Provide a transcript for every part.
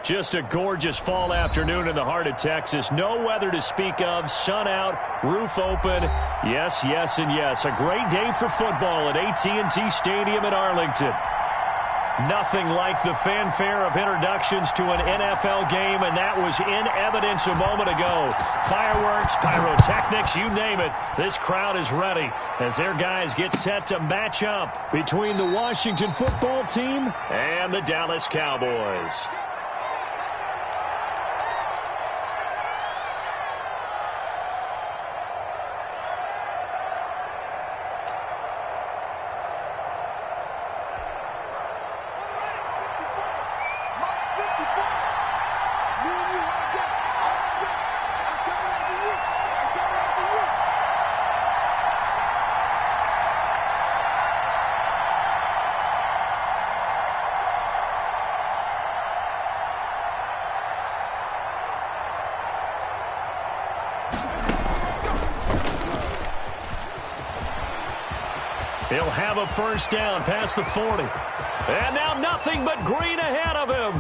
Just a gorgeous fall afternoon in the heart of Texas. No weather to speak of. Sun out, roof open. Yes, yes, and yes. A great day for football at AT&T Stadium in Arlington. Nothing like the fanfare of introductions to an NFL game, and that was in evidence a moment ago. Fireworks, pyrotechnics, you name it. This crowd is ready as their guys get set to match up between the Washington football team and the Dallas Cowboys. He'll have a first down past the 40. And now nothing but green ahead of him.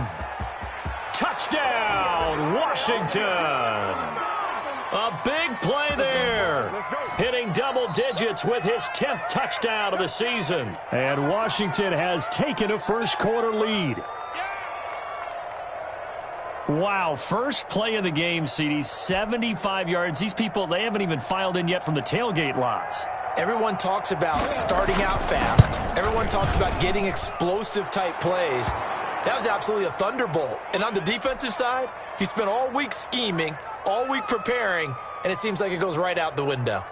Touchdown, Washington. A big play there. Hitting double digits with his 10th touchdown of the season. And Washington has taken a first quarter lead. Wow, first play of the game, CD, 75 yards. These people, they haven't even filed in yet from the tailgate lots. Everyone talks about starting out fast. Everyone talks about getting explosive-type plays. That was absolutely a thunderbolt. And on the defensive side, he spent all week scheming, all week preparing, and it seems like it goes right out the window.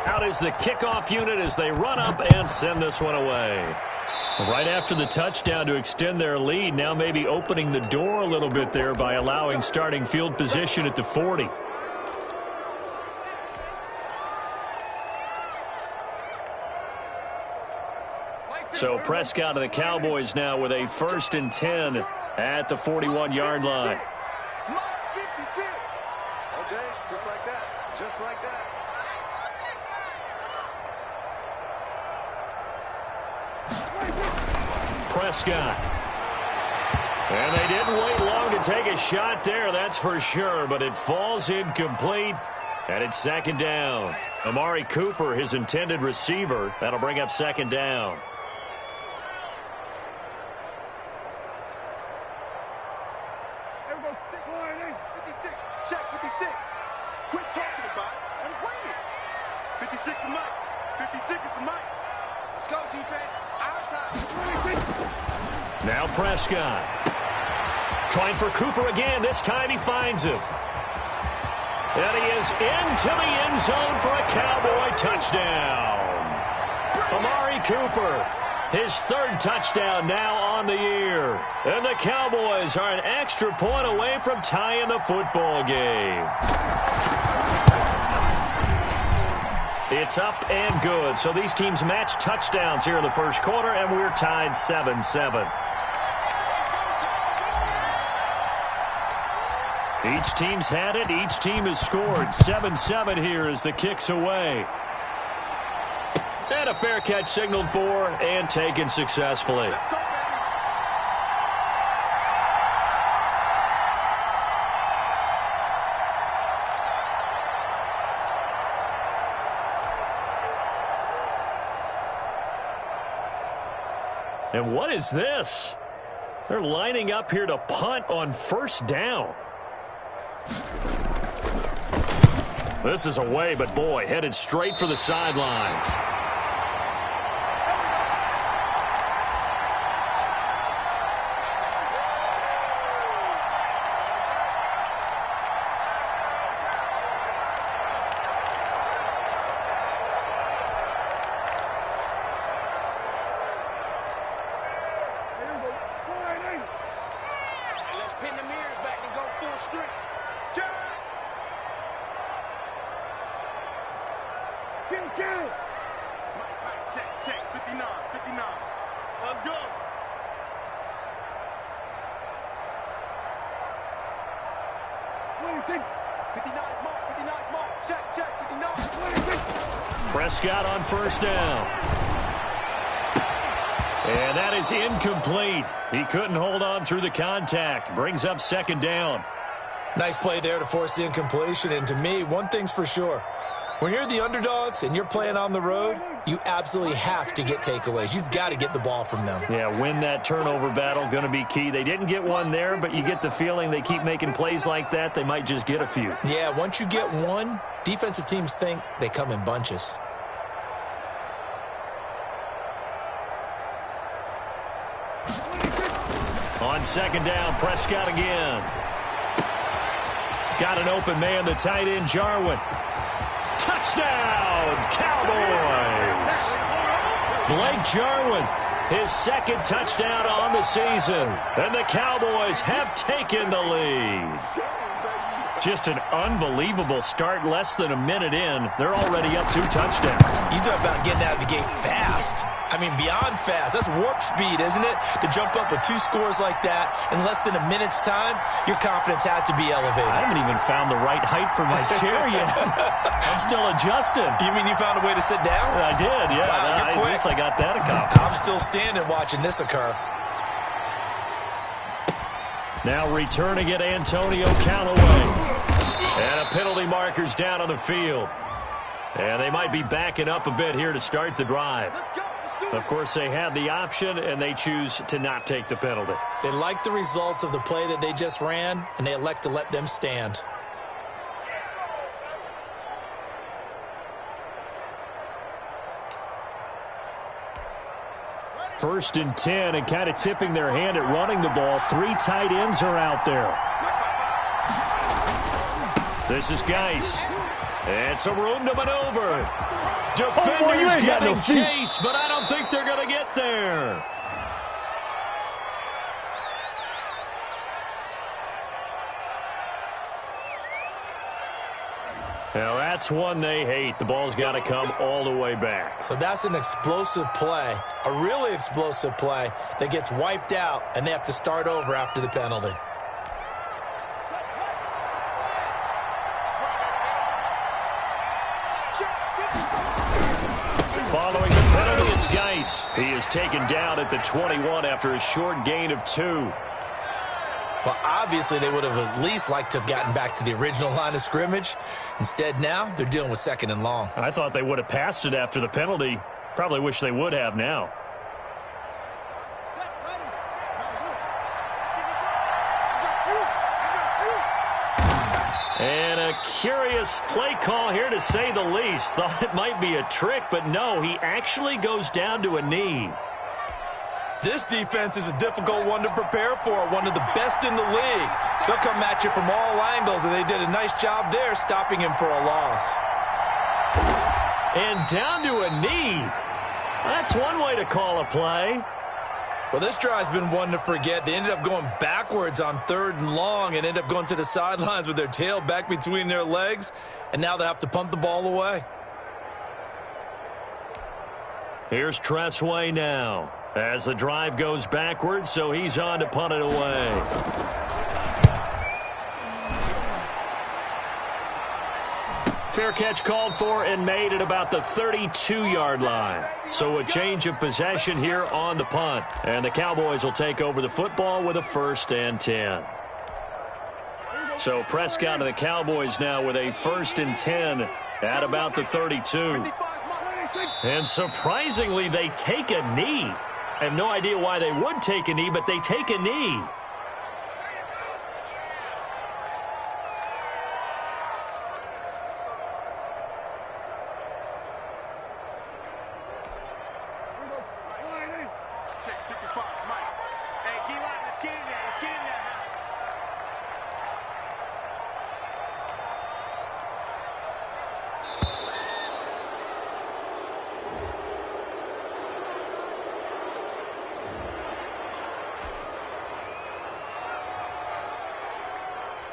Out is the kickoff unit as they run up and send this one away. Right after the touchdown to extend their lead, now maybe opening the door a little bit there by allowing starting field position at the 40. So Prescott and the Cowboys now with a 1st and 10 at the 41-yard line. Okay, just like that. Just like that. Prescott. And they didn't wait long to take a shot there, that's for sure, but it falls incomplete, and it's 2nd down. Amari Cooper, his intended receiver. That'll bring up 2nd down. Check 56. Quit talking about it and bring it. 56 is Mike. 56 is the Mike. Let's go, defense. Our time. Now Prescott. Trying for Cooper again. This time he finds him. And he is into the end zone for a Cowboy touchdown. Amari Cooper, his 3rd touchdown now on the year. And the Cowboys are an extra point away from tying the football game. It's up and good. So these teams match touchdowns here in the first quarter, and we're tied 7-7. Each team's had it. Each team has scored. 7-7 here as the kick's away. And a fair catch signaled for and taken successfully. And what is this? They're lining up here to punt on 1st down. This is away, but boy, headed straight for the sidelines. on strength. Check. Kill. Mike, check. 59. Let's go. What do you think? 59 is Mark. Check. 59. What do you think? Prescott on first down. And that is incomplete. He couldn't hold on through the contact. Brings up second down. Nice play there to force the incompletion. And to me, one thing's for sure. When you're the underdogs and you're playing on the road, you absolutely have to get takeaways. You've got to get the ball from them. Yeah, win that turnover battle, going to be key. They didn't get one there, but you get the feeling they keep making plays like that, they might just get a few. Yeah, once you get one, defensive teams think they come in bunches. On second down, Prescott again. Got an open man, the tight end, Jarwin. Touchdown, Cowboys! Blake Jarwin, his second touchdown on the season. And the Cowboys have taken the lead. Just an unbelievable start. Less than a minute in, they're already up 2 touchdowns. You talk about getting out of the gate fast. I mean, beyond fast. That's warp speed, isn't it? To jump up with 2 scores like that in less than a minute's time, your confidence has to be elevated. I haven't even found the right height for my chair yet. I'm still adjusting. You mean you found a way to sit down? I did, yeah. Wow, you're quick. I guess I got that accomplished. I'm still standing watching this occur. Now returning it, Antonio Callaway. And a penalty marker's down on the field. And they might be backing up a bit here to start the drive. Of course, they had the option, and they choose to not take the penalty. They like the results of the play that they just ran, and they elect to let them stand. First and 10, and kind of tipping their hand at running the ball. 3 tight ends are out there. This is Geis. And some room to maneuver. Defenders getting chase, but I don't think they're going to get there. Now, that's one they hate. The ball's got to come all the way back. So that's an explosive play, a really explosive play that gets wiped out, and they have to start over after the penalty. Following the penalty, it's Geis. He is taken down at the 21 after a short gain of 2. Well, obviously, they would have at least liked to have gotten back to the original line of scrimmage. Instead, now, they're dealing with second and long. I thought they would have passed it after the penalty. Probably wish they would have now. And a curious play call here, to say the least. Thought it might be a trick, but no, he actually goes down to a knee. This defense is a difficult one to prepare for, one of the best in the league. They'll come at you from all angles, and they did a nice job there stopping him for a loss. And down to a knee. That's one way to call a play. Well, this drive's been one to forget. They ended up going backwards on 3rd and long and ended up going to the sidelines with their tail back between their legs, and now they have to punt the ball away. Here's Tressway now as the drive goes backwards, so he's on to punt it away. Fair catch called for and made at about the 32-yard line. So a change of possession here on the punt. And the Cowboys will take over the football with a 1st and 10. So Prescott and the Cowboys now with a 1st and 10 at about the 32. And surprisingly, they take a knee. I have no idea why they would take a knee, but they take a knee. Check 55, Mike. Hey, D-line, let's get in there. Let's get in there.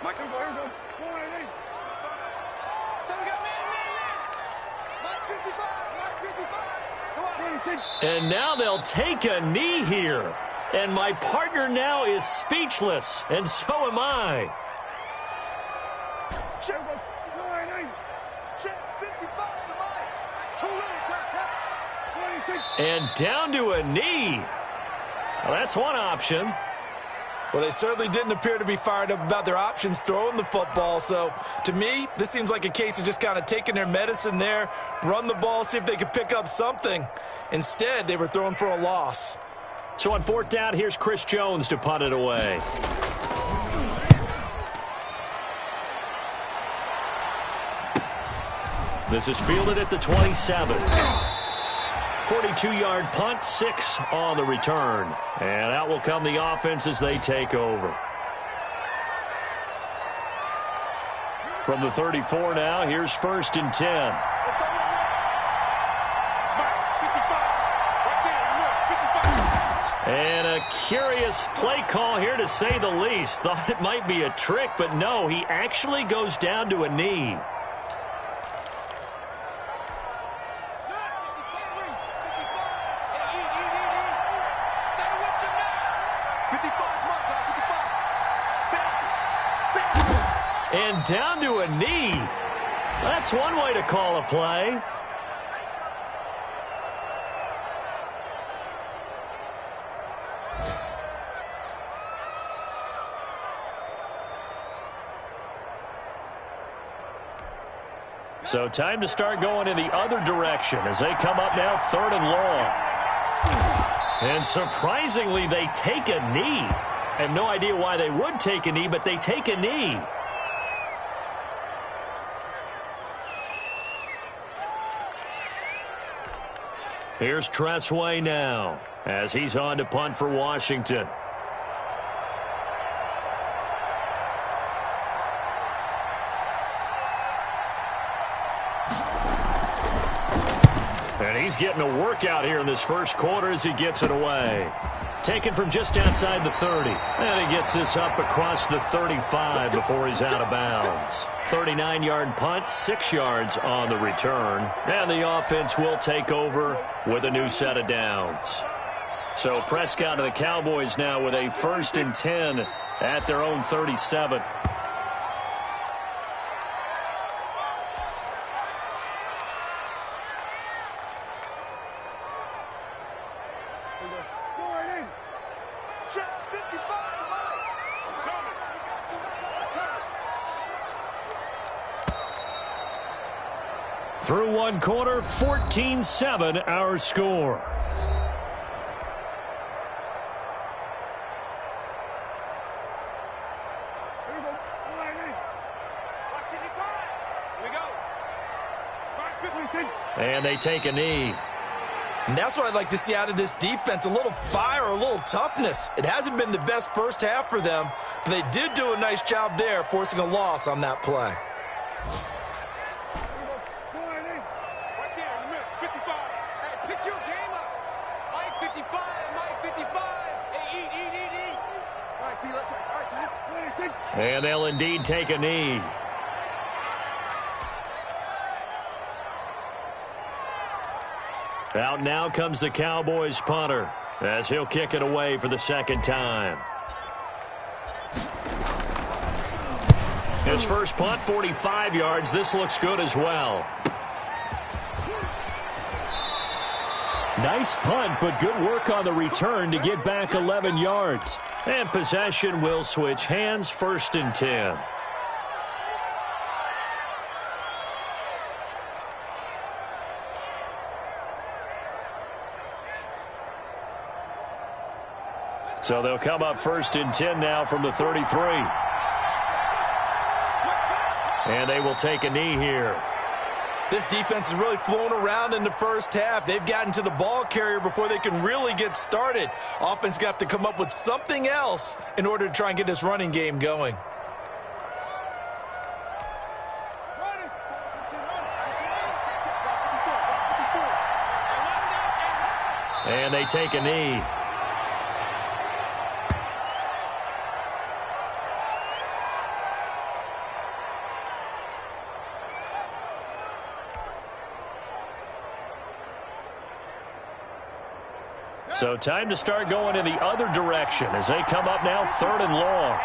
Mike, go. So we got man. Mike 55. Come on. And now they'll take a knee here. And my partner now is speechless, and so am I. Check 55 to Mike. Too little, tap. And down to a knee. Well, that's one option. Well, they certainly didn't appear to be fired up about their options throwing the football. So, to me, this seems like a case of just kind of taking their medicine there, run the ball, see if they could pick up something. Instead, they were throwing for a loss. So on fourth down, here's Chris Jones to punt it away. This is fielded at the 27. 42-yard punt, 6 on the return. And out will come the offense as they take over. From the 34 now, here's 1st and 10. And a curious play call here, to say the least. Thought it might be a trick, but no, he actually goes down to a knee. And down to a knee. That's one way to call a play. So time to start going in the other direction as they come up now 3rd and long. And surprisingly, they take a knee. I have no idea why they would take a knee, but they take a knee. Here's Tressway now as he's on to punt for Washington. And he's getting a workout here in this first quarter as he gets it away. Taken from just outside the 30. And he gets this up across the 35 before he's out of bounds. 39-yard punt, 6 yards on the return. And the offense will take over with a new set of downs. So Prescott and the Cowboys now with a 1st and 10 at their own 37. Through one quarter, 14-7 our score. And they take a knee. And that's what I'd like to see out of this defense, a little fire, a little toughness. It hasn't been the best first half for them, but they did do a nice job there, forcing a loss on that play. And they'll indeed take a knee. Out now comes the Cowboys punter as he'll kick it away for the second time. His first punt, 45 yards. This looks good as well. Nice punt, but good work on the return to get back 11 yards. And possession will switch hands, 1st and 10. So they'll come up 1st and 10 now from the 33. And they will take a knee here. This defense is really flown around in the first half. They've gotten to the ball carrier before they can really get started. Offense going to have to come up with something else in order to try and get this running game going. And they take a knee. So time to start going in the other direction as they come up now 3rd and long.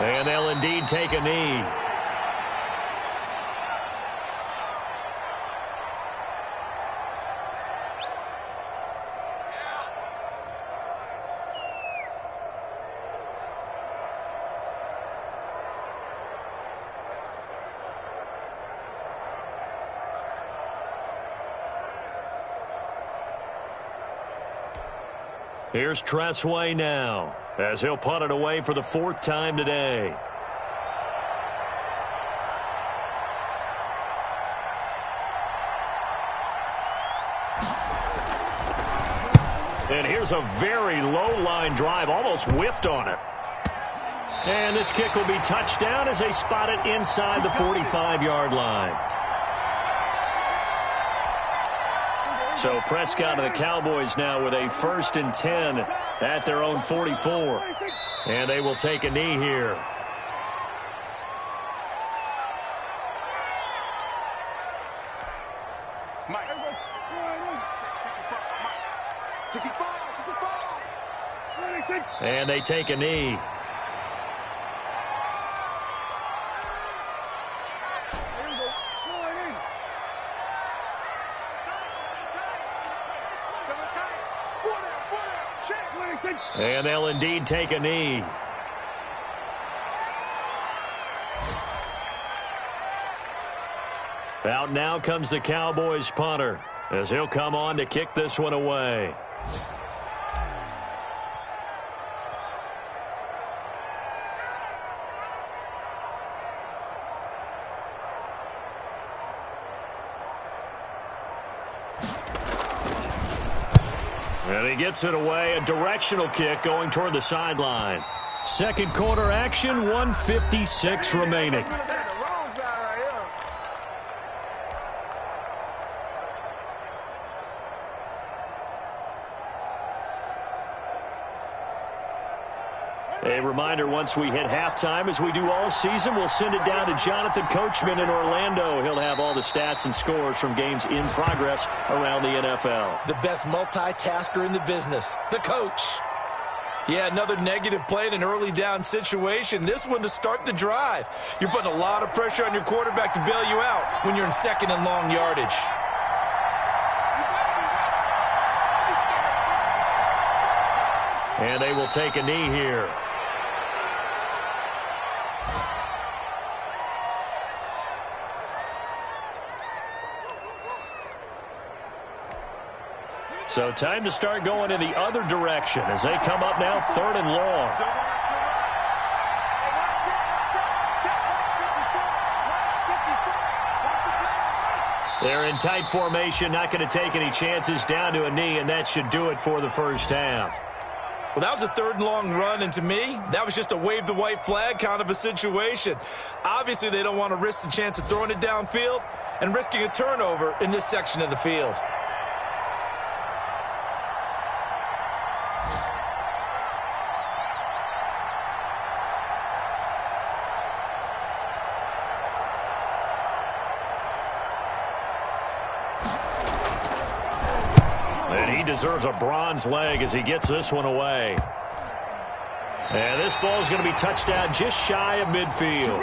And they'll indeed take a knee. Here's Tressway now, as he'll punt it away for the 4th time today. And here's a very low-line drive, almost whiffed on it. And this kick will be touchdown as they spot it inside the 45-yard line. So Prescott and the Cowboys now with a 1st and 10 at their own 44. And they will take a knee here. And they take a knee. And they'll indeed take a knee. Out now comes the Cowboys punter as he'll come on to kick this one away. And he gets it away, a directional kick going toward the sideline. 2nd quarter action, 1:56 remaining. A reminder, once we hit halftime, as we do all season, we'll send it down to Jonathan Coachman in Orlando. He'll have all the stats and scores from games in progress around the NFL. The best multitasker in the business, the coach. Yeah, another negative play in an early down situation. This one to start the drive. You're putting a lot of pressure on your quarterback to bail you out when you're in 2nd and long yardage. And they will take a knee here. So time to start going in the other direction as they come up now 3rd and long. They're in tight formation, not going to take any chances, down to a knee, and that should do it for the 1st half. Well, that was a 3rd and long run, and to me, that was just a wave the white flag kind of a situation. Obviously, they don't want to risk the chance of throwing it downfield and risking a turnover in this section of the field. Deserves a bronze leg as he gets this one away. And this ball is going to be touched down just shy of midfield.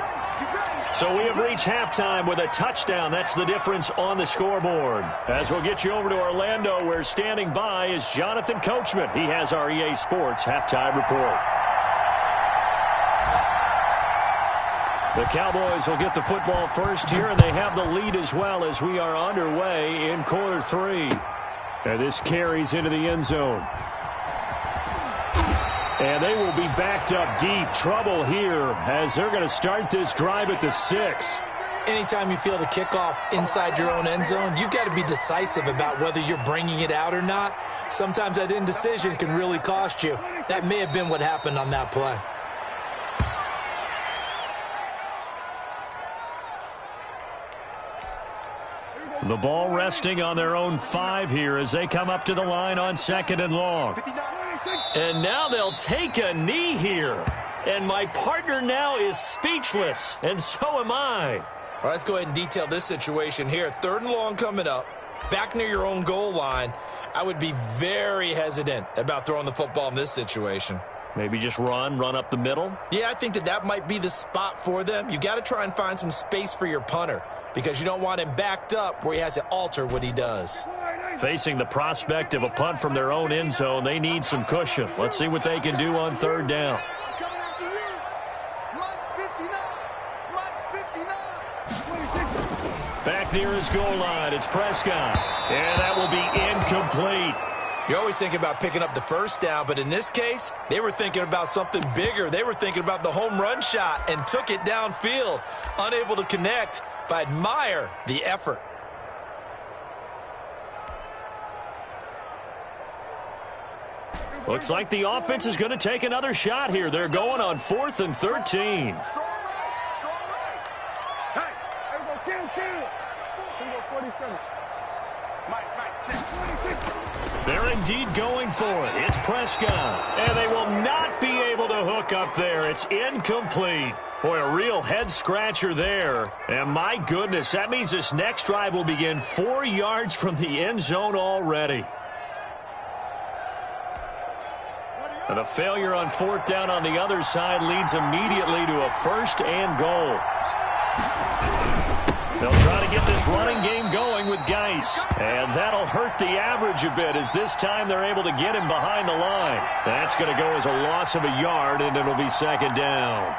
So we have reached halftime with a touchdown. That's the difference on the scoreboard. As we'll get you over to Orlando, where standing by is Jonathan Coachman. He has our EA Sports halftime report. The Cowboys will get the football first here, and they have the lead as well as we are underway in quarter 3. And this carries into the end zone. And they will be backed up deep. Trouble here as they're going to start this drive at the 6. Anytime you feel the kickoff inside your own end zone, you've got to be decisive about whether you're bringing it out or not. Sometimes that indecision can really cost you. That may have been what happened on that play. The ball resting on their own 5 here as they come up to the line on 2nd and long. And now they'll take a knee here. And my partner now is speechless, and so am I. All right, let's go ahead and detail this situation here. 3rd and long coming up. back near your own goal line, I would be very hesitant about throwing the football in this situation. Maybe just run up the middle? Yeah, I think that might be the spot for them. You got to try and find some space for your punter because you don't want him backed up where he has to alter what he does. Facing the prospect of a punt from their own end zone, they need some cushion. Let's see what they can do on third down. Back near his goal line, it's Prescott. And that will be incomplete. You always think about picking up the first down, but in this case, they were thinking about something bigger. They were thinking about the home run shot and took it downfield. Unable to connect, but I admire the effort. Looks like the offense is going to take another shot here. They're going on 4th and 13. They're indeed going for it. It's Prescott. And they will not be able to hook up there. It's incomplete. Boy, a real head-scratcher there. And my goodness, that means this next drive will begin 4 yards from the end zone already. And the failure on 4th down on the other side leads immediately to a 1st and goal. They'll try to get this running game going with Geis. And that'll hurt the average a bit as this time they're able to get him behind the line. That's going to go as a loss of a yard, and it'll be 2nd down.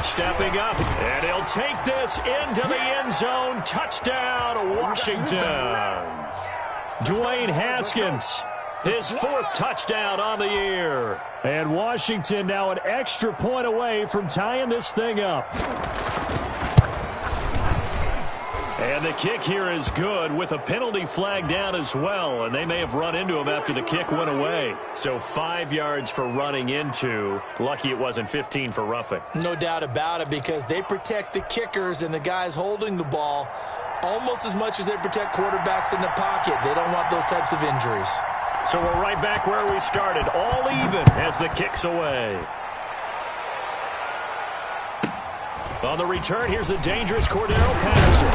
Stepping up, and he'll take this into the end zone. Touchdown, Washington. Dwayne Haskins, his 4th touchdown on the year. And Washington now an extra point away from tying this thing up. And the kick here is good with a penalty flag down as well. And they may have run into him after the kick went away. So 5 yards for running into. Lucky it wasn't 15 for roughing. No doubt about it, because they protect the kickers and the guys holding the ball almost as much as they protect quarterbacks in the pocket. They don't want those types of injuries. So we're right back where we started. All even as the kick's away. On the return, here's the dangerous Cordero Patterson.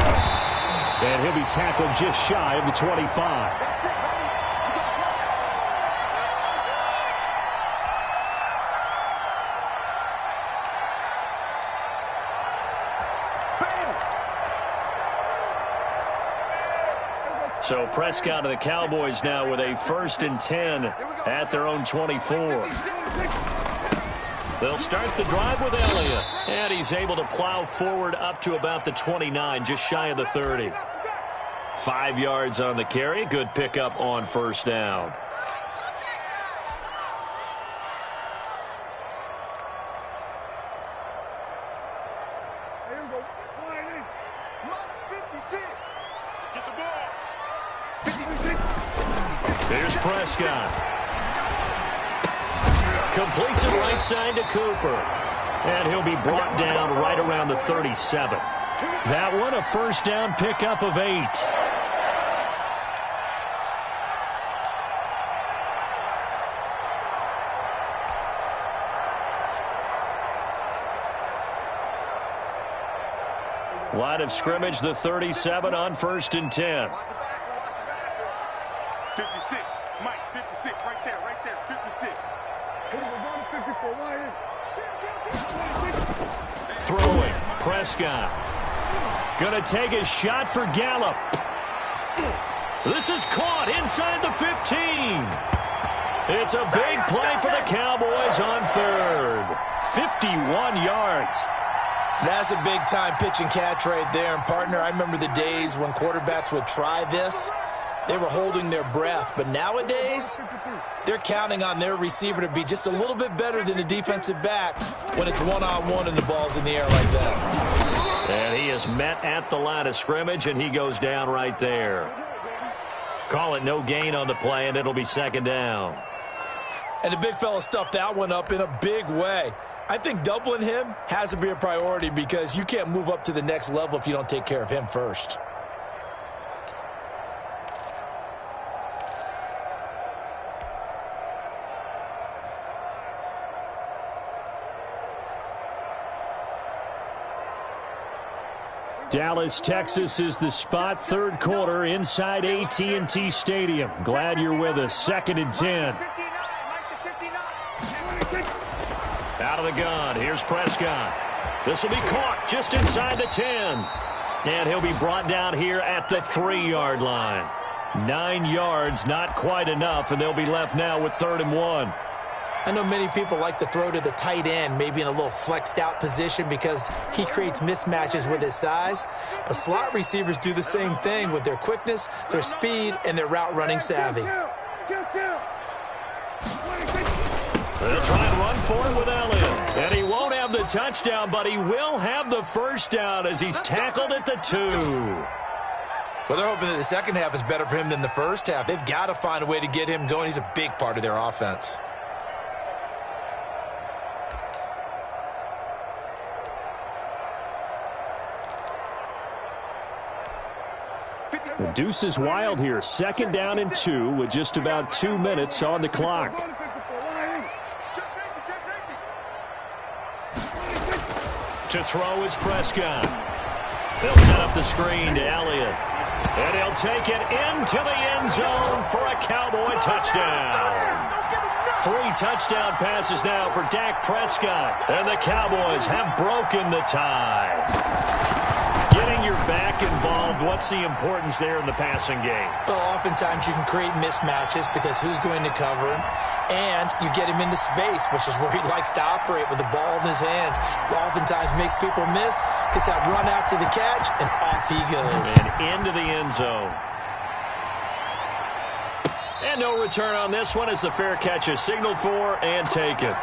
And he'll be tackled just shy of the 25. So Prescott and the Cowboys now with a 1st and 10 at their own 24. They'll start the drive with Elliott, and he's able to plow forward up to about the 29, just shy of the 30. 5 yards on the carry. Good pickup on 1st down. Here's Prescott. Completes it right side to Cooper. And he'll be brought down right around the 37. That one a 1st down pickup of 8. Line of scrimmage, the 37 on 1st and 10. 56, Mike, 56, right there, 56. Throwing, Prescott. Gonna take a shot for Gallup. This is caught inside the 15. It's a big play for the Cowboys on 3rd. 51 yards. That's a big-time pitch and catch right there. And, partner, I remember the days when quarterbacks would try this. They were holding their breath. But nowadays, they're counting on their receiver to be just a little bit better than the defensive back when it's one-on-one and the ball's in the air like that. And he is met at the line of scrimmage, and he goes down right there. Call it no gain on the play, and it'll be second down. And the big fella stuffed that one up in a big way. I think doubling him has to be a priority because you can't move up to the next level if you don't take care of him first. Dallas, Texas is the spot, third quarter inside AT&T Stadium. Glad you're with us. 2nd and 10. Out of the gun. Here's Prescott. This will be caught just inside the 10. And he'll be brought down here at the 3-yard line. 9 yards, not quite enough, and they'll be left now with 3rd and 1. I know many people like to throw to the tight end, maybe in a little flexed out position because he creates mismatches with his size. But slot receivers do the same thing with their quickness, their speed, and their route running savvy. They'll try and run for it with Elliott. And he won't have the touchdown, but he will have the first down as he's tackled at the 2. Well, they're hoping that the second half is better for him than the first half. They've got to find a way to get him going. He's a big part of their offense. The deuce is wild here. 2nd down and 2 with just about 2 minutes on the clock. To throw is Prescott. They'll set up the screen to Elliott. And he'll take it into the end zone for a Cowboy touchdown. 3 touchdown passes now for Dak Prescott. And the Cowboys have broken the tie. Getting your back involved, what's the importance there in the passing game? Well, oftentimes you can create mismatches because who's going to cover him, and you get him into space, which is where he likes to operate with the ball in his hands. Oftentimes makes people miss, gets that run after the catch, and off he goes. And into the end zone. And no return on this one as the fair catch is signaled for and taken.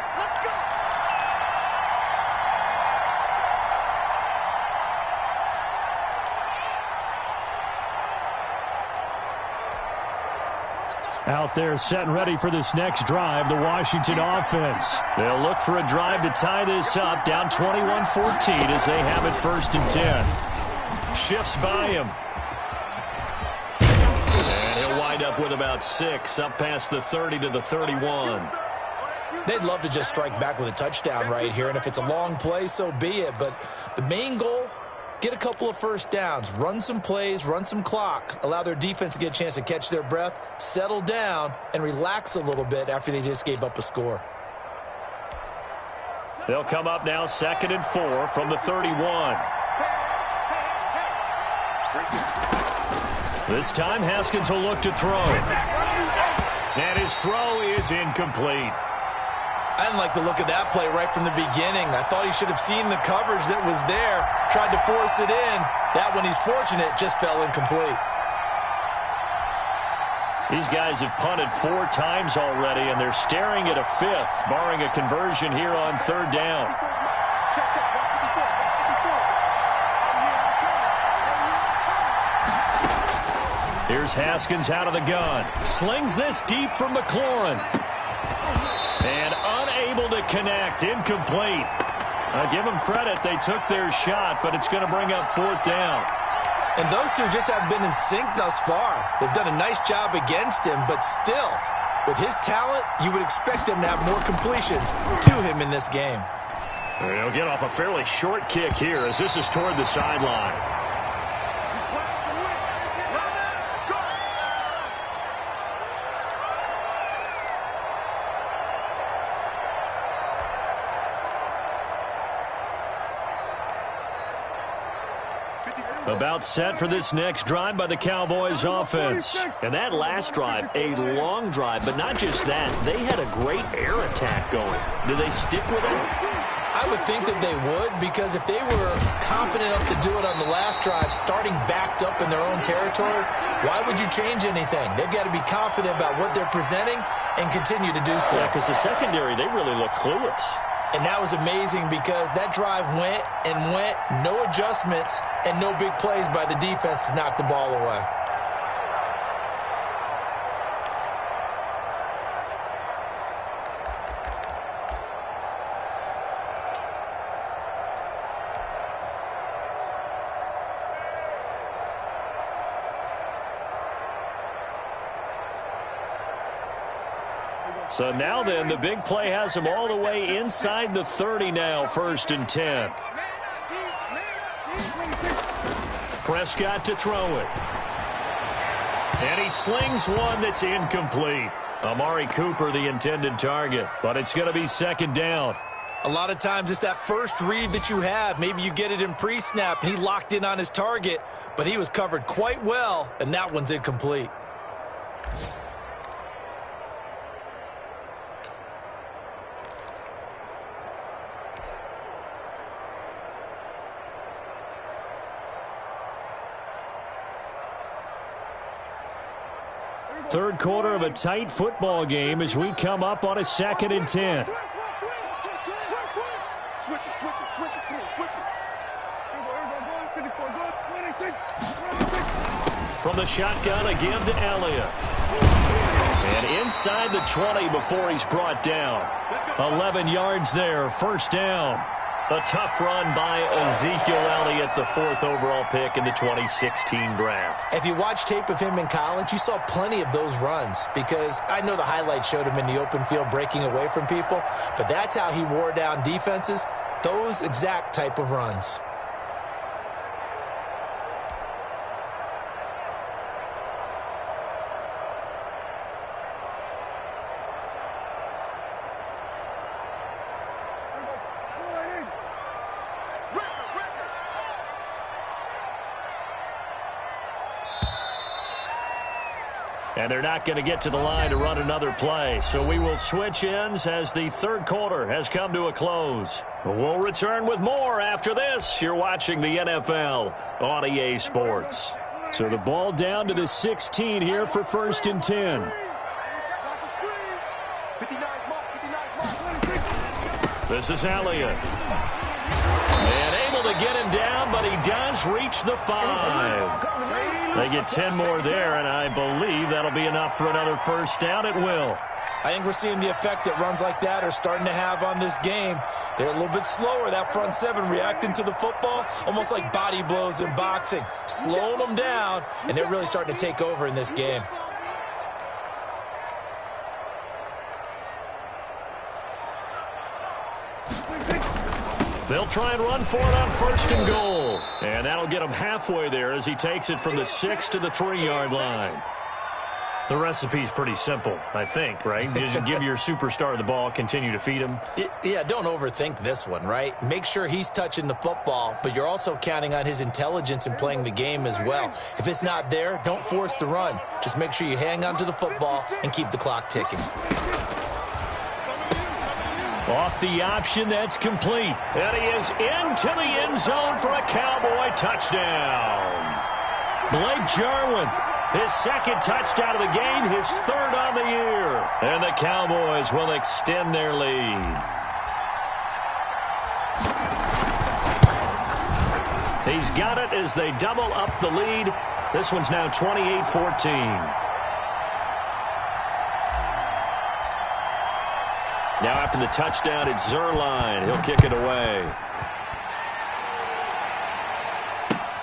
Out there set and ready for this next drive, the Washington offense. They'll look for a drive to tie this up, down 21-14 as they have it 1st and 10. Shifts by him. And he'll wind up with about 6, up past the 30 to the 31. They'd love to just strike back with a touchdown right here, and if it's a long play, so be it. But the main goal, get a couple of first downs, run some plays, run some clock, allow their defense to get a chance to catch their breath, settle down, and relax a little bit after they just gave up a score. They'll come up now 2nd and 4 from the 31. This time Haskins will look to throw. And his throw is incomplete. I didn't like the look of that play right from the beginning. I thought he should have seen the coverage that was there, tried to force it in. That one, he's fortunate, just fell incomplete. These guys have punted 4 times already, and they're staring at a 5th, barring a conversion here on 3rd down. Here's Haskins out of the gun. Slings this deep from McLaurin. And unable to connect. Incomplete. I give them credit. They took their shot, but it's going to bring up 4th down. And those two just haven't been in sync thus far. They've done a nice job against him, but still, with his talent, you would expect them to have more completions to him in this game. He'll get off a fairly short kick here as this is toward the sideline. About set for this next drive by the Cowboys offense. And that last drive, a long drive, but not just that. They had a great air attack going. Do they stick with it? I would think that they would, because if they were confident enough to do it on the last drive, starting backed up in their own territory, why would you change anything? They've got to be confident about what they're presenting and continue to do so. Yeah, because the secondary, they really look clueless. And that was amazing because that drive went and went, no adjustments and no big plays by the defense to knock the ball away. So now then, the big play has him all the way inside the 30 now, 1st and 10. Prescott to throw it. And he slings one that's incomplete. Amari Cooper, the intended target, but it's going to be 2nd down. A lot of times it's that first read that you have. Maybe you get it in pre-snap, and he locked in on his target, but he was covered quite well, and that one's incomplete. Third quarter of a tight football game as we come up on a 2nd and 10. From the shotgun again to Elliott. And inside the 20 before he's brought down. 11 yards there, 1st down. A tough run by Ezekiel Elliott, the 4th overall pick in the 2016 draft. If you watch tape of him in college, you saw plenty of those runs because I know the highlights showed him in the open field breaking away from people, but that's how he wore down defenses, those exact type of runs. And they're not going to get to the line to run another play. So we will switch ends as the third quarter has come to a close. We'll return with more after this. You're watching the NFL on EA Sports. So the ball down to the 16 here for 1st and 10. This is Elliott. And able to get him down, but he does reach the 5. They get 10 more there, and I believe that'll be enough for another 1st down. It will. I think we're seeing the effect that runs like that are starting to have on this game. They're a little bit slower, that front 7, reacting to the football, almost like body blows in boxing, slowing them down, and they're really starting to take over in this game. They'll try and run for it on 1st and goal. And that'll get him halfway there as he takes it from the 6 to the 3-yard line. The recipe's pretty simple, I think, right? Just give your superstar the ball, continue to feed him. Yeah, don't overthink this one, right? Make sure he's touching the football, but you're also counting on his intelligence in playing the game as well. If it's not there, don't force the run. Just make sure you hang on to the football and keep the clock ticking. Off the option, that's complete. And he is into the end zone for a Cowboy touchdown. Blake Jarwin, his 2nd touchdown of the game, his 3rd on the year. And the Cowboys will extend their lead. He's got it as they double up the lead. This one's now 28-14. Now after the touchdown, it's Zerline. He'll kick it away.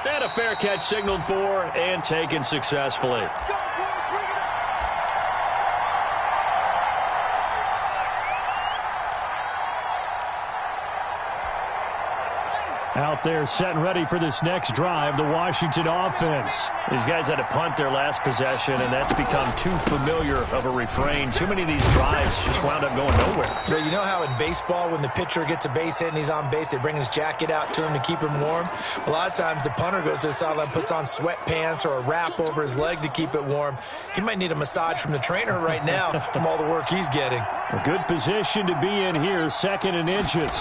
And a fair catch signaled for and taken successfully. Out there set and ready for this next drive, the Washington offense. These guys had to punt their last possession, and that's become too familiar of a refrain. Too many of these drives just wound up going nowhere. So you know how in baseball, when the pitcher gets a base hit and he's on base, they bring his jacket out to him to keep him warm? A lot of times the punter goes to the sideline, puts on sweatpants or a wrap over his leg to keep it warm. He might need a massage from the trainer right now from all the work he's getting. A good position to be in here, 2nd and inches.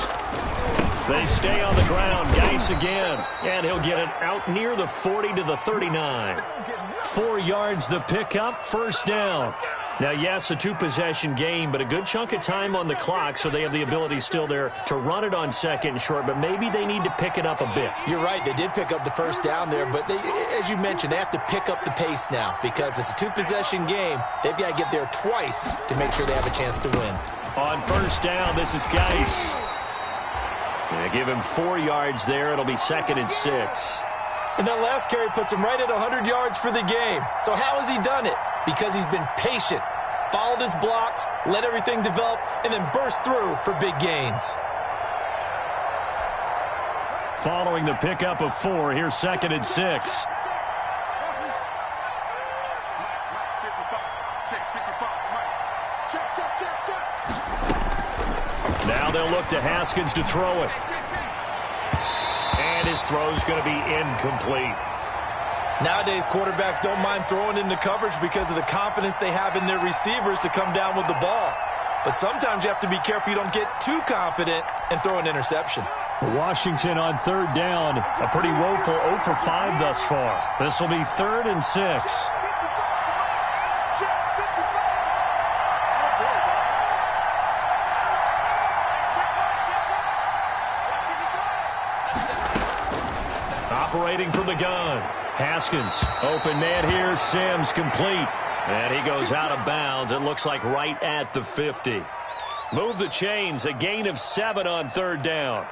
They stay on the ground. Geis again. And he'll get it out near the 40 to the 39. 4 yards the pickup, 1st down. Now, yes, a 2-possession game, but a good chunk of time on the clock, so they have the ability still there to run it on 2nd and short, but maybe they need to pick it up a bit. You're right. They did pick up the 1st down there, but they, as you mentioned, they have to pick up the pace now because it's a 2-possession game. They've got to get there twice to make sure they have a chance to win. On 1st down, this is Geis. Yeah, give him 4 yards there. It'll be 2nd and 6. And that last carry puts him right at 100 yards for the game. So how has he done it? Because he's been patient. followed his blocks, let everything develop, and then burst through for big gains. Following the pickup of 4, here's 2nd and 6. Now they'll look to Haskins to throw it. And his throw's going to be incomplete. Nowadays, quarterbacks don't mind throwing into coverage because of the confidence they have in their receivers to come down with the ball. But sometimes you have to be careful you don't get too confident and throw an interception. Washington on 3rd down. A pretty woeful 0 for 5 thus far. This will be 3rd and 6. Operating from the gun. Haskins, open man here, Sims complete. And he goes out of bounds, it looks like right at the 50. Move the chains, a gain of 7 on 3rd down.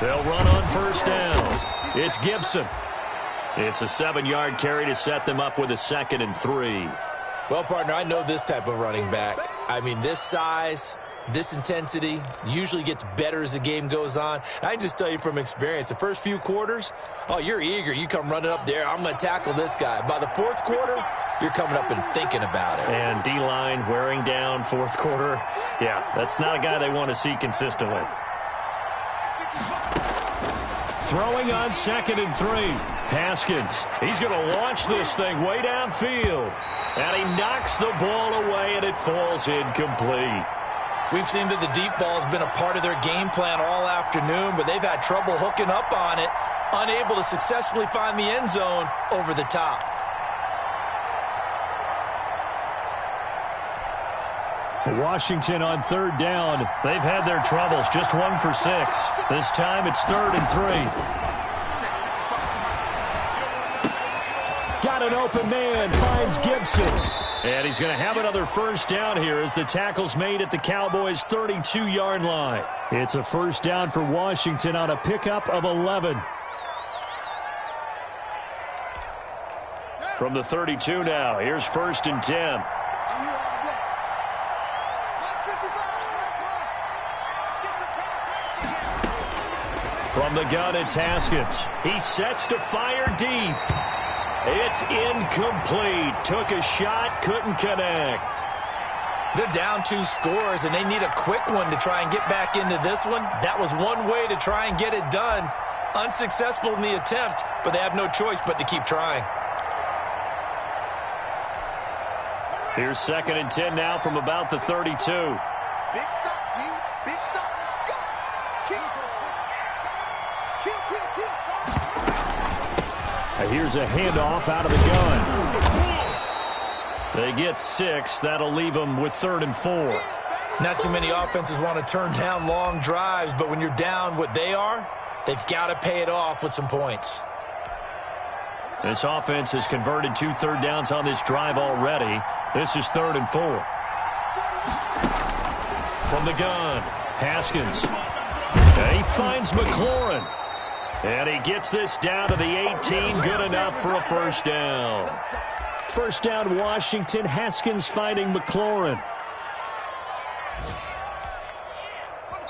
They'll run on 1st down. It's Gibson. It's a 7-yard carry to set them up with a 2nd and 3. Well, partner, I know this type of running back. I mean, this size, this intensity usually gets better as the game goes on. I can just tell you from experience, the first few quarters, oh, you're eager. You come running up there, I'm going to tackle this guy. By the 4th quarter, you're coming up and thinking about it. And D-line wearing down 4th quarter. Yeah, that's not a guy they want to see consistently. Throwing on 2nd and 3. Haskins, he's going to launch this thing way downfield. And he knocks the ball away, and it falls incomplete. We've seen that the deep ball has been a part of their game plan all afternoon, but they've had trouble hooking up on it, unable to successfully find the end zone over the top. Washington on 3rd down. They've had their troubles, just 1 for 6. This time it's 3rd and 3. Got an open man, finds Gibson. And he's going to have another 1st down here as the tackle's made at the Cowboys' 32-yard line. It's a 1st down for Washington on a pickup of 11. From the 32 now, here's 1st and 10. From the gun, it's Haskins. He sets to fire deep. It's incomplete. Took a shot, couldn't connect. They're down 2 scores, and they need a quick one to try and get back into this one. That was one way to try and get it done. Unsuccessful in the attempt, but they have no choice but to keep trying. Here's 2nd and 10 now from about the 32. Big stop, G. Big stop. Let's go. And here's a handoff out of the gun. They get 6. That'll leave them with 3rd and 4. Not too many offenses want to turn down long drives, but when you're down what they are, they've got to pay it off with some points. This offense has converted 2 third downs on this drive already. This is 3rd and 4. From the gun, Haskins. And he finds McLaurin. And he gets this down to the 18. Good enough for a 1st down. 1st down, Washington. Haskins finding McLaurin.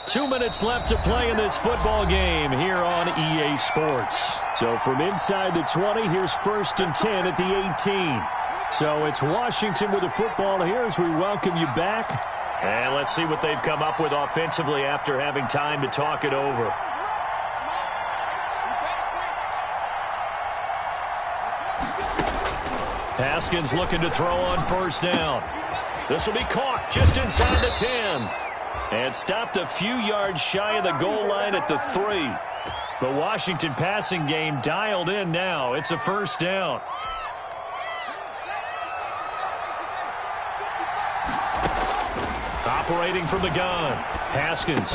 2 minutes left to play in this football game here on EA Sports. So from inside the 20, here's 1st and 10 at the 18. So it's Washington with the football here as we welcome you back. And let's see what they've come up with offensively after having time to talk it over. Haskins looking to throw on 1st down. This will be caught just inside the 10. And stopped a few yards shy of the goal line at the 3. The Washington passing game dialed in now. It's a 1st down. Operating from the gun. Haskins.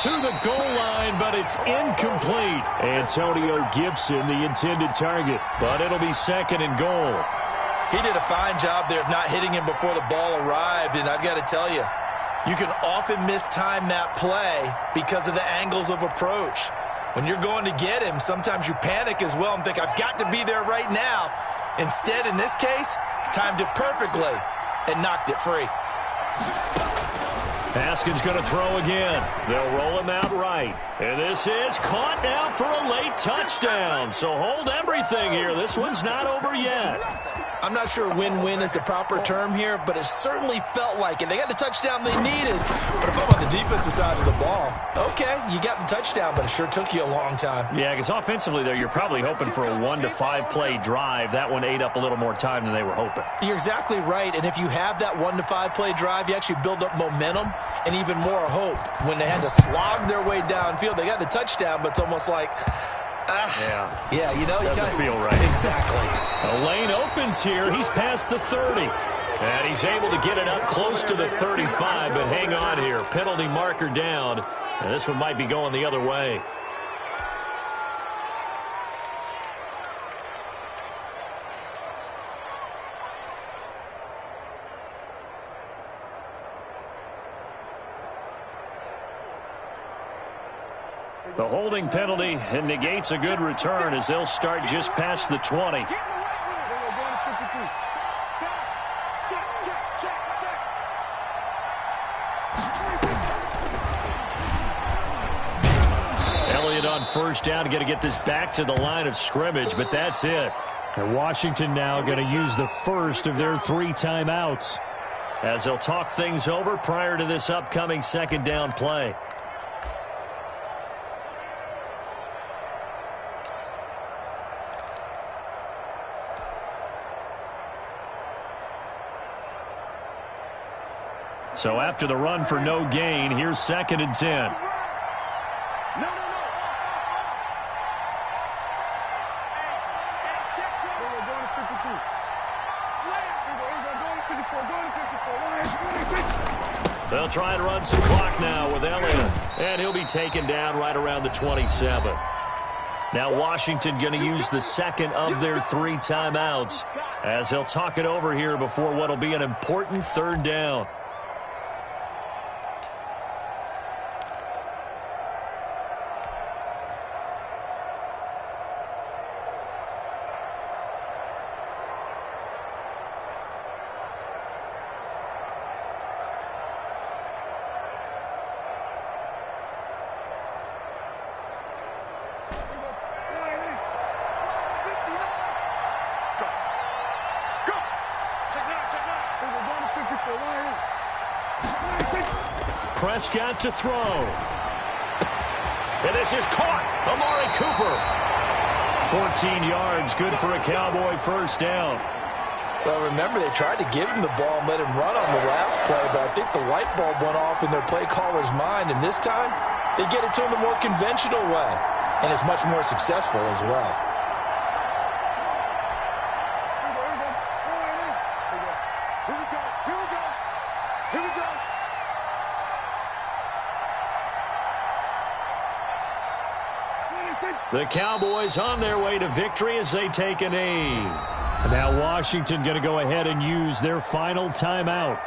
To the goal line, but it's incomplete. Antonio Gibson, the intended target. But it'll be 2nd and goal. He did a fine job there of not hitting him before the ball arrived, and I've got to tell you, You can often mistime that play because of the angles of approach. When you're going to get him, sometimes you panic as well and think, I've got to be there right now. Instead, in this case, timed it perfectly and knocked it free. Haskins going to throw again. They'll roll him out right. And this is caught now for a late touchdown. So hold everything here. This one's not over yet. I'm not sure win-win is the proper term here, but it certainly felt like it. They got the touchdown they needed. But if I'm on the defensive side of the ball, okay, you got the touchdown, but it sure took you a long time. Yeah, because offensively there, you're probably hoping for a 1 to 5 play drive. That one ate up a little more time than they were hoping. You're exactly right. And if you have that 1 to 5 play drive, you actually build up momentum and even more hope. When they had to slog their way downfield, they got the touchdown, but it's almost like, yeah, you know, doesn't feel right. Exactly. A lane opens here. He's past the 30. And he's able to get it up close to the 35, but hang on here. Penalty marker down. And this one might be going the other way. The holding penalty negates a good return as they'll start just past the 20. Elliott on first down, going to get this back to the line of scrimmage, but that's it. And Washington now going to use the first of their 3 timeouts as they'll talk things over prior to this upcoming second down play. So after the run for no gain, here's 2nd and 10. They'll try and run some clock now with Elliott, and he'll be taken down right around the 27. Now Washington going to use the second of their 3 timeouts as they'll talk it over here before what will be an important 3rd down. Prescott to throw. And this is caught. Amari Cooper. 14 yards, good for a Cowboy first down. Well, remember, they tried to give him the ball and let him run on the last play, but I think the light bulb went off in their play caller's mind, and this time they get it to him the more conventional way, and it's much more successful as well. The Cowboys on their way to victory as they take a knee. And now Washington going to go ahead and use their final timeout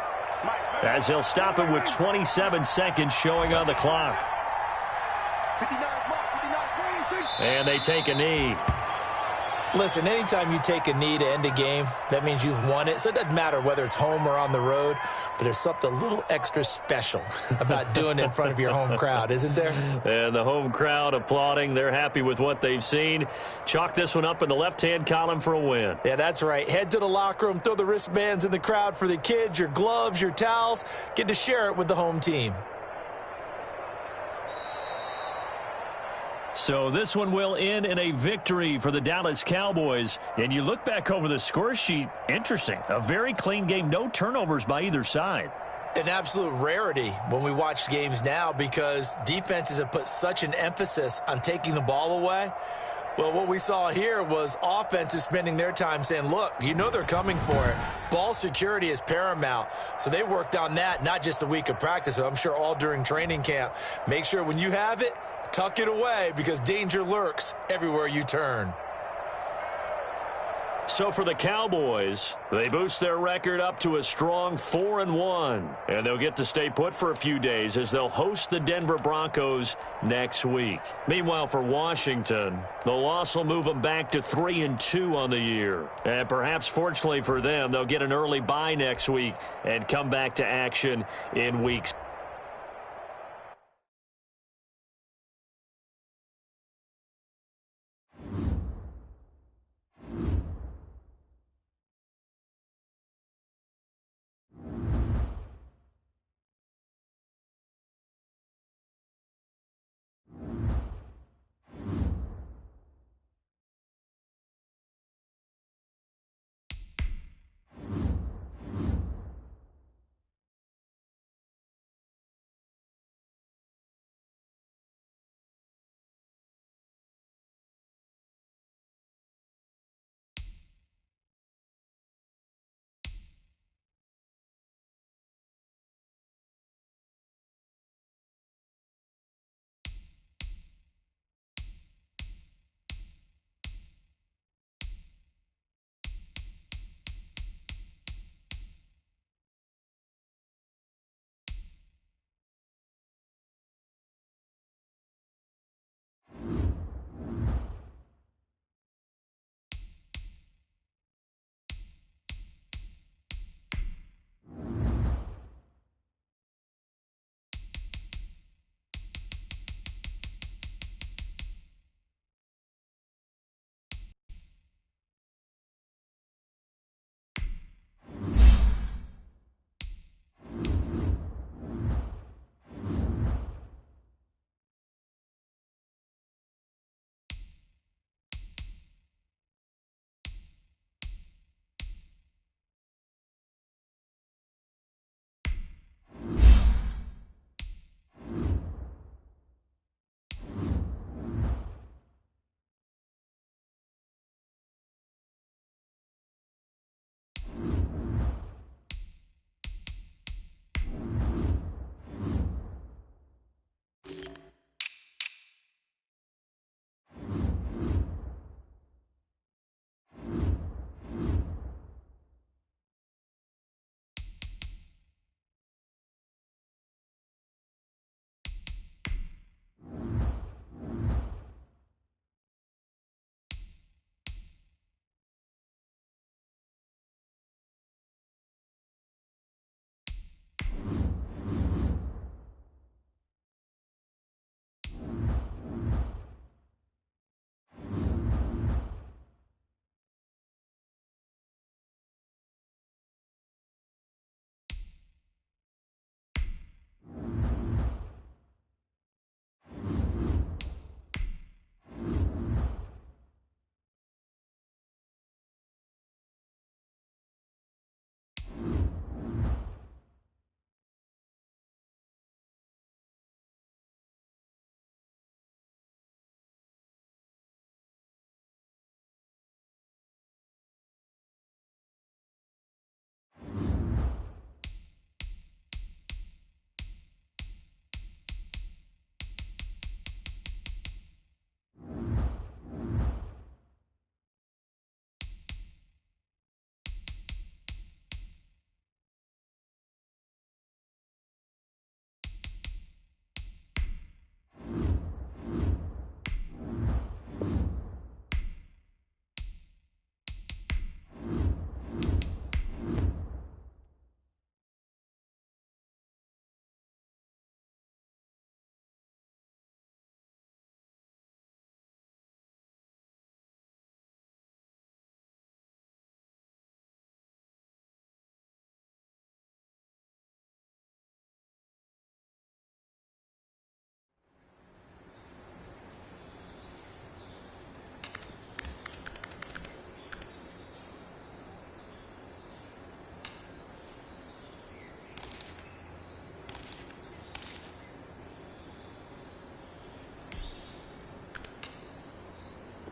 as they'll stop it with 27 seconds showing on the clock. And they take a knee. Listen, anytime you take a knee to end a game, that means you've won it. So it doesn't matter whether it's home or on the road, but there's something a little extra special about doing it in front of your home crowd, isn't there? And the home crowd applauding. They're happy with what they've seen. Chalk this one up in the left-hand column for a win. Yeah, that's right. Head to the locker room, throw the wristbands in the crowd for the kids, your gloves, your towels. Get to share it with the home team. So this one will end in a victory for the Dallas Cowboys. And you look back over the score sheet, interesting. A very clean game, no turnovers by either side. An absolute rarity when we watch games now because defenses have put such an emphasis on taking the ball away. Well, what we saw here was offenses spending their time saying, look, you know they're coming for it. Ball security is paramount. So they worked on that, not just a week of practice, but I'm sure all during training camp. Make sure when you have it, tuck it away because danger lurks everywhere you turn. So for the Cowboys, they boost their record up to a strong 4-1. And they'll get to stay put for a few days as they'll host the Denver Broncos next week. Meanwhile, for Washington, the loss will move them back to 3-2 on the year. And perhaps fortunately for them, they'll get an early bye next week and come back to action in weeks.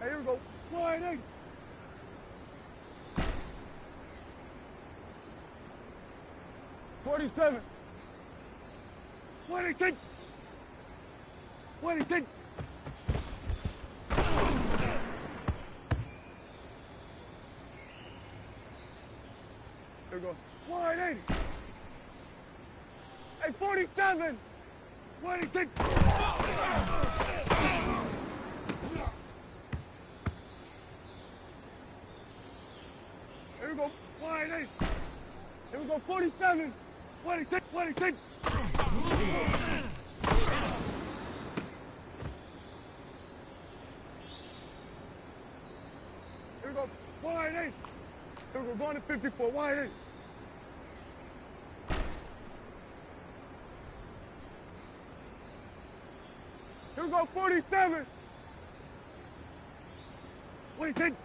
Here we go. Wide 47. 22. 22. go. 180. Hey, 47. 26. Here we go. 180. Here we go. 47. 26. 26. Here we go. 180. Here we go. Going to 54. 180. Here we go, 47. 26.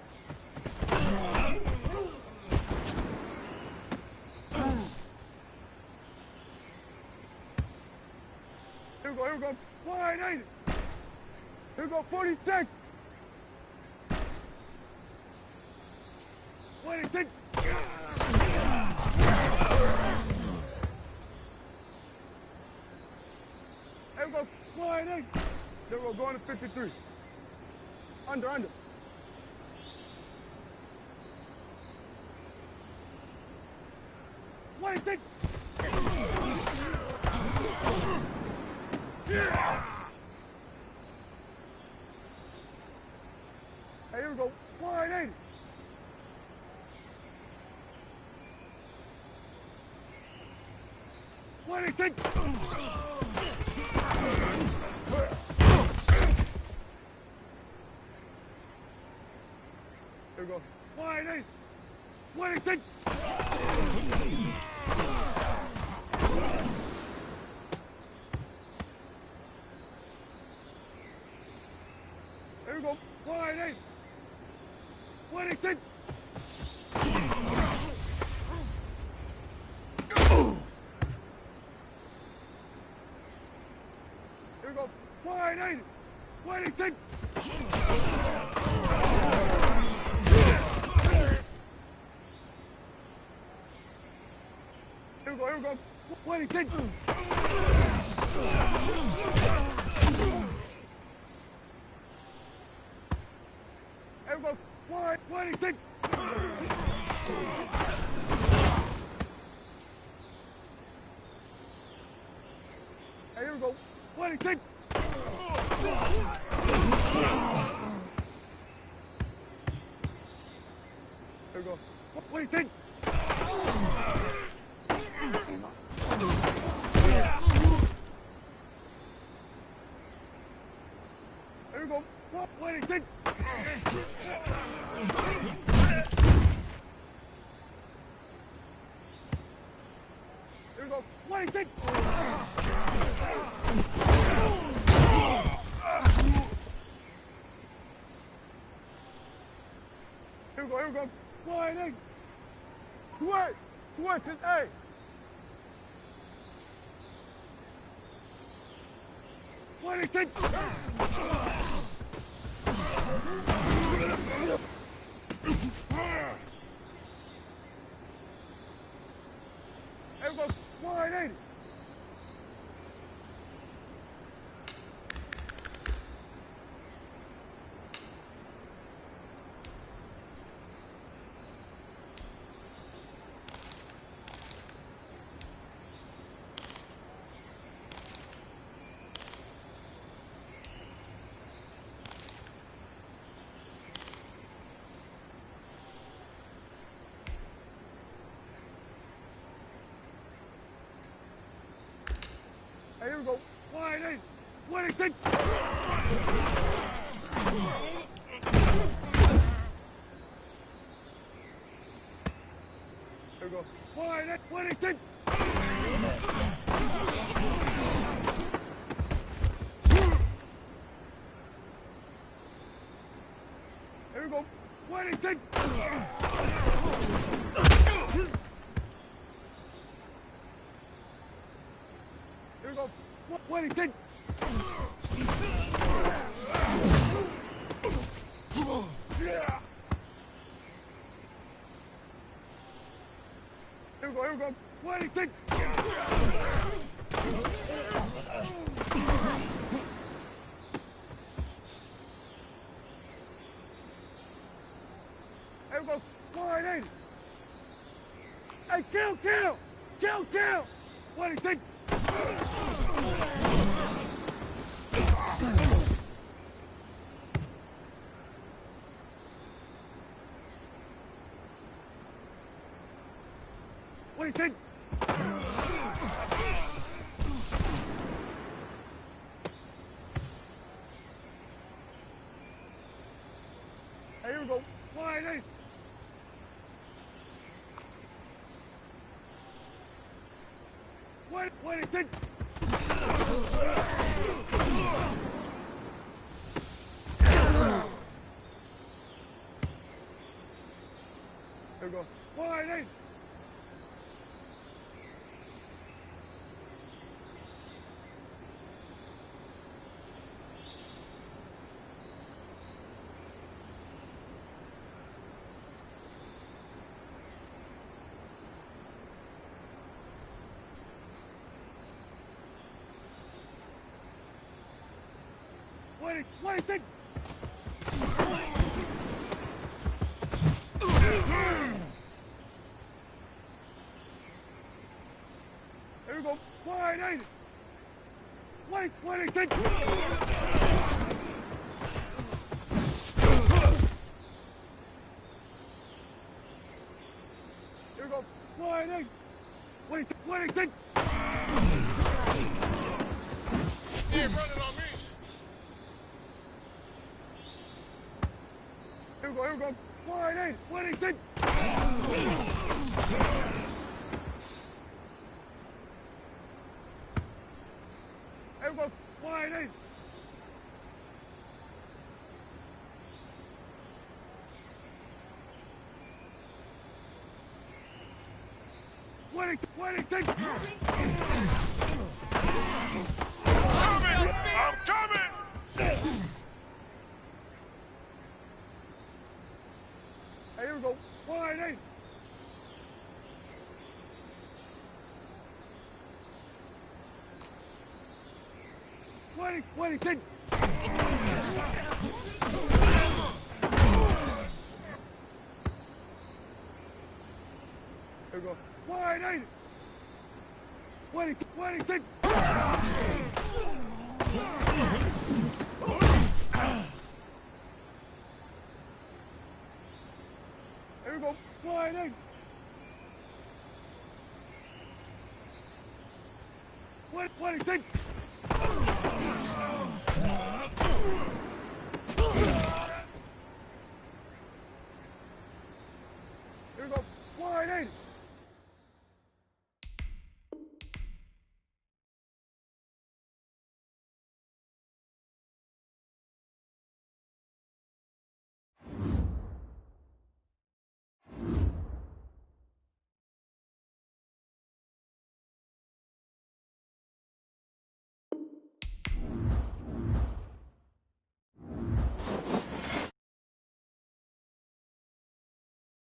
Here we go, 180. Here we go, 46. 26. Here we go, 180. Here we go, going to 53. Under. 26. Yeah. Hey, here we go, 180. Here we go. 180. 26. Here we go. 180. 26. Here we go. 180. 26. Here we go. 26. Here we go. 26. Hey, here we go. 26. Here we go. 26. Here we go. 26. Here we go. 26. Here we go. 180. Switch is A. Here we go. 180. Hey, here we go. 180. 26. Here we go. 180. 26. Here we go. 26. Here we go. 26. Here we go. 26. Here we go. 180. Hey, kill! What do you think? What do you think? Hey, here we go. Wide eight. What do you think? There we go. Wide eight. What do you think? There we go. Wide eight. What do you think? There we go. Wide eight. What do you think? You're running on me. Here we go. Wide eight. What do you think? Here we go. Wide eight. What do you think? I'm coming! Hey, here we go. Wide eight. What do you think? Here we go. Wide eight. What do you think? Here we go. Wide eight. What do you think?